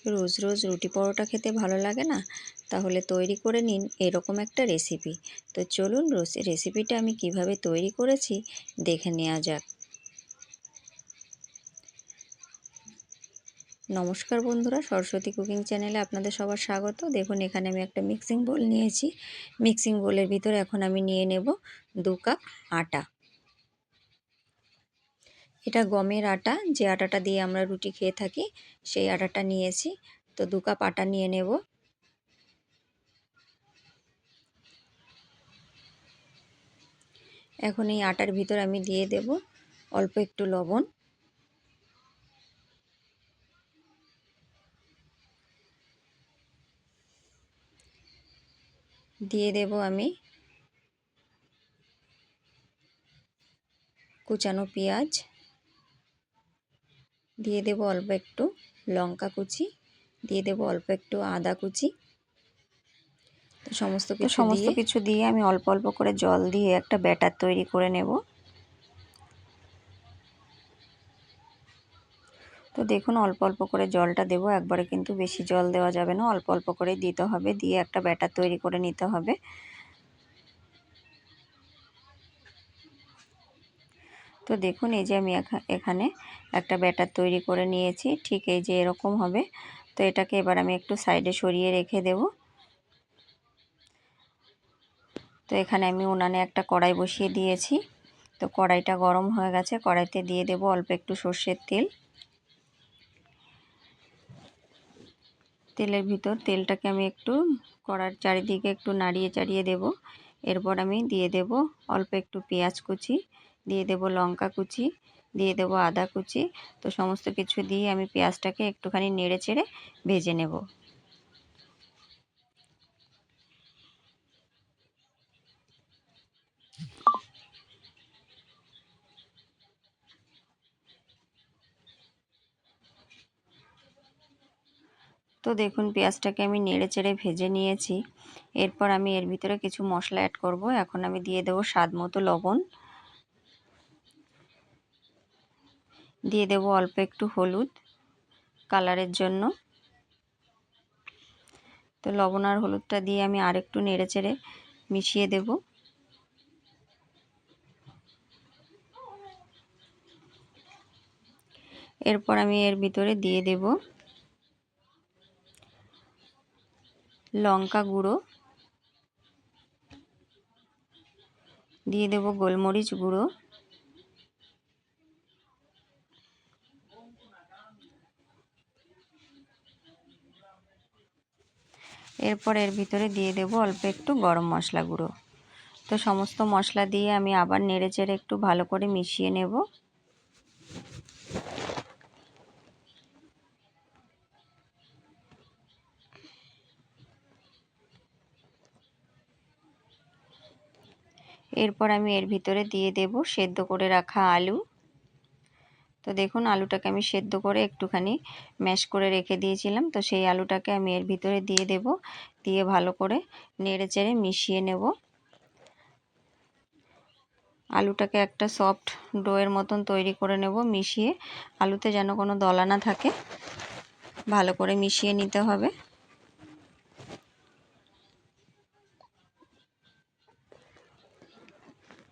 রোজ রোজ রুটি পরোটা খেতে ভালো লাগে না? তাহলে তৈরি করে নিন এরকম একটা রেসিপি। তো চলুন রেসিপিটা আমি কিভাবে তৈরি করেছি দেখে নেওয়া যাক। নমস্কার বন্ধুরা, সরস্বতী কুকিং চ্যানেলে আপনাদের সবার স্বাগত। দেখুন এখানে আমি একটা মিক্সিং বোল নিয়েছি। মিক্সিং বোলের ভিতরে এখন আমি নিয়ে নেব 2 কাপ আটা। এটা গমের আটা, যে আটাটা দিয়ে আমরা রুটি খেয়ে থাকি সেই আটাটা নিয়েছি। তো 2 কাপ আটা নিয়ে নেব। এখন এই আটার ভিতর আমি দিয়ে দেব অল্প একটু লবণ, দিয়ে দেব আমি কুচানো পেঁয়াজ, দিয়ে দেব অল্প একটু লঙ্কা কুচি, দিয়ে দেব অল্প একটু আদা কুচি। তো সমস্ত কিছু দিয়ে আমি অল্প অল্প করে জল দিয়ে একটা ব্যাটার তৈরি করে নেব। তো দেখুন অল্প অল্প করে জলটা দেব, একবারে কিন্তু বেশি জল দেওয়া যাবে না, অল্প অল্প করে দিতে হবে, দিয়ে একটা ব্যাটার তৈরি করে নিতে হবে। তো দেখুন এই যে আমি এখানে একটা ব্যাটার তৈরি করে নিয়েছি, ঠিক এই যে এরকম হবে। তো এটাকে এবার আমি একটু সাইডে সরিয়ে রেখে দেব। তো এখানে আমি উনানে একটা কড়াই বসিয়ে দিয়েছি। তো কড়াইটা গরম হয়ে গেছে, কড়াইতে দিয়ে দেব অল্প একটু সর্ষের তেল। তেলের ভিতর তেলটাকে আমি একটু কড়ার চারিদিকে একটু নাড়িয়ে চাড়িয়ে দেব। এরপর আমি দিয়ে দেব অল্প একটু পেঁয়াজ কুচি, দিয়ে দেব লঙ্কা কুচি, দিয়ে দেব আদা কুচি। তো সমস্ত কিছু দিয়ে আমি পেঁয়াজটাকে একটুখানি নেড়ে চেড়ে ভেজে নেব। তো দেখুন পেঁয়াজটাকে আমি নেড়ে চেড়ে ভেজে নিয়েছি। এরপর আমি এর ভিতরে কিছু মশলা অ্যাড করব। এখন আমি দিয়ে দেব স্বাদ মতো লবণ, দিয়ে দেব অল্প একটু হলুদ কালারের জন্য। তো লবণ আর হলুদটা দিয়ে আমি আরেকটু নেড়ে চেড়ে মিশিয়ে দেব। এরপর আমি এর ভিতরে দিয়ে দেব লঙ্কা গুঁড়ো, দিয়ে দেব গোলমরিচ গুঁড়ো, এরপর এর ভিতরে দিয়ে দেব অল্প একটু গরম মশলা গুঁড়ো। তো সমস্ত মশলা দিয়ে আমি আবার নেড়ে চেড়ে একটু ভালো করে মিশিয়ে নেব। এরপর আমি এর ভিতরে দিয়ে দেব সেদ্ধ করে রাখা আলু। তো দেখুন আলুটাকে আমি সেদ্ধ করে একটুখানি ম্যাশ করে রেখে দিয়েছিলাম। তো সেই আলুটাকে আমি এর ভিতরে দিয়ে দেব, দিয়ে ভালো করে নেড়ে চেড়ে মিশিয়ে নেব। আলুটাকে একটা সফট ডোয়ের মতন তৈরি করে নেব। মিশিয়ে আলুতে যেন কোনো দলা না থাকে, ভালো করে মিশিয়ে নিতে হবে।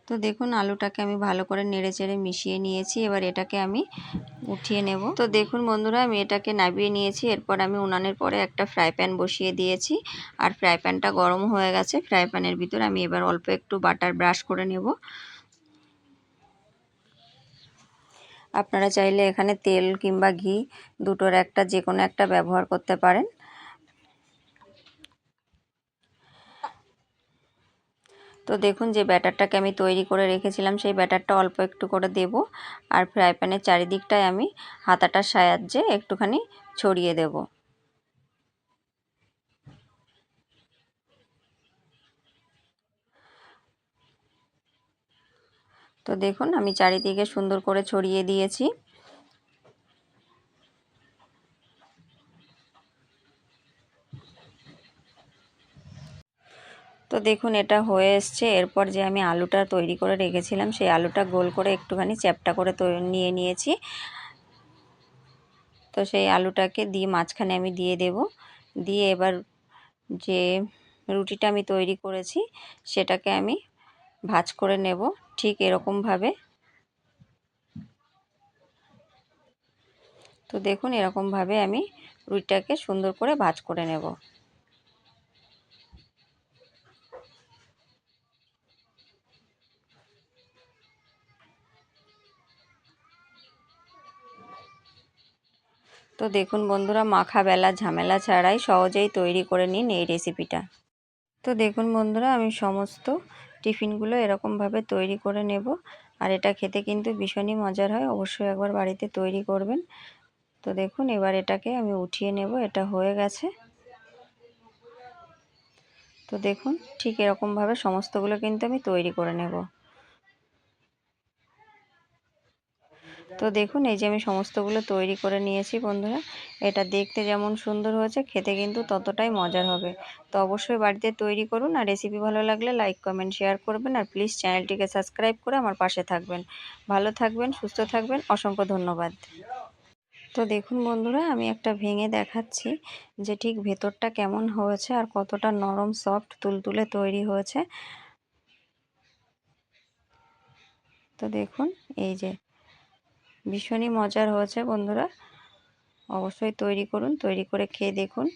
তো দেখুন আলুটাকে আমি ভালো করে নেড়ে চেড়ে মিশিয়ে নিয়েছি। এবার এটাকে আমি উঠিয়ে নেব। তো দেখুন বন্ধুরা আমি এটাকে নামিয়ে নিয়েছি। এরপর আমি উনানের পরে একটা ফ্রাই প্যান বসিয়ে দিয়েছি, আর ফ্রাই প্যানটা গরম হয়ে গেছে। ফ্রাই প্যানের ভিতর আমি এবার অল্প একটু বাটার ব্রাশ করে নেব। আপনারা চাইলে এখানে তেল কিংবা ঘি দুটোর একটা যে কোনো একটা ব্যবহার করতে পারেন। তো দেখুন যে ব্যাটারটাকে আমি তৈরি করে রেখেছিলাম সেই ব্যাটারটা অল্প একটু করে দেব, আর ফ্রাই প্যানের চারিদিকটায় আমি হাতাটার সাহায্যে একটুখানি ছড়িয়ে দেব। তো দেখুন আমি চারিদিকে সুন্দর করে ছড়িয়ে দিয়েছি। তো দেখুন এটা হয়ে এসছে। এরপর যে আমি আলুটা তৈরি করে রেখেছিলাম সেই আলুটা গোল করে একটুখানি চ্যাপ্টা করে নিয়েছি। তো তো সেই আলুটাকে দিয়ে মাঝখানে আমি দিয়ে দেব। দিয়ে এবার যে রুটিটা আমি তৈরি করেছি সেটাকে আমি ভাঁজ করে নেব ঠিক এরকমভাবে। তো দেখুন এরকমভাবে আমি রুটিটাকে সুন্দর করে ভাঁজ করে নেব। তো দেখুন বন্ধুরা, মাখা বেলা ঝামেলা ছাড়াই সহজেই তৈরি করে নিন এই রেসিপিটা। তো দেখুন বন্ধুরা, আমি সমস্ত টিফিনগুলো এরকমভাবে তৈরি করে নেব। আর এটা খেতে কিন্তু ভীষণই মজার হয়, অবশ্যই একবার বাড়িতে তৈরি করবেন। তো দেখুন এবার এটাকে আমি উঠিয়ে নেব, এটা হয়ে গেছে। তো দেখুন ঠিক এরকমভাবে সমস্তগুলো কিন্তু আমি তৈরি করে নেব। তো দেখুন এই যে আমি সমস্তগুলো তৈরি করে নিয়েছি বন্ধুরা। এটা দেখতে যেমন সুন্দর হয়েছে, খেতে কিন্তু ততটাই মজার হবে। তো অবশ্যই বাড়িতে তৈরি করুন। আর রেসিপি ভালো লাগলে লাইক কমেন্ট শেয়ার করবেন। আর প্লিজ চ্যানেলটিকে সাবস্ক্রাইব করে আমার পাশে থাকবেন। ভালো থাকবেন, সুস্থ থাকবেন। অসংখ্য ধন্যবাদ। তো দেখুন বন্ধুরা, আমি একটা ভেঙে দেখাচ্ছি যে ঠিক ভেতরটা কেমন হয়েছে আর কতটা নরম সফট তুলতুলে তৈরি হয়েছে। তো দেখুন এই যে ভীষণই মজার হয়েছে বন্ধুরা। অবশ্যই তৈরি করুন, তৈরি করে খেয়ে দেখুন।